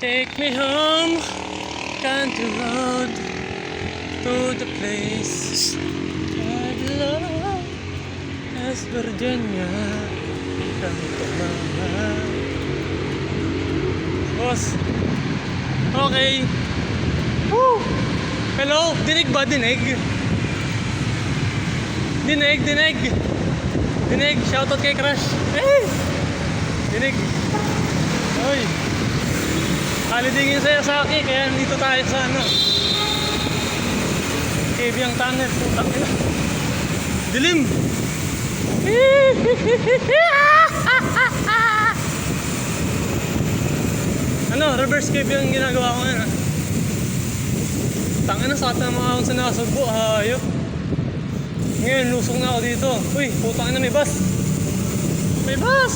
Take me home, country road, to the place I belong, West Virginia, come to mama. Boss, okay. Woo! Hello, dinig ba? Dinig? Dinig, shoutout kay Crush. Hey! Dinig. Oy. Holiday ngayon sa'yo sa akin, kaya nandito tayo sa ano. Kebyang tunnel, putang ina. Dilim! Ano, reverse cave yung ginagawa ko ngayon. Tangina, sakit na mga akong sinasugbo, hayop. Ngayon, lusok na ako dito. Uy, putang ina, may bus! May bus!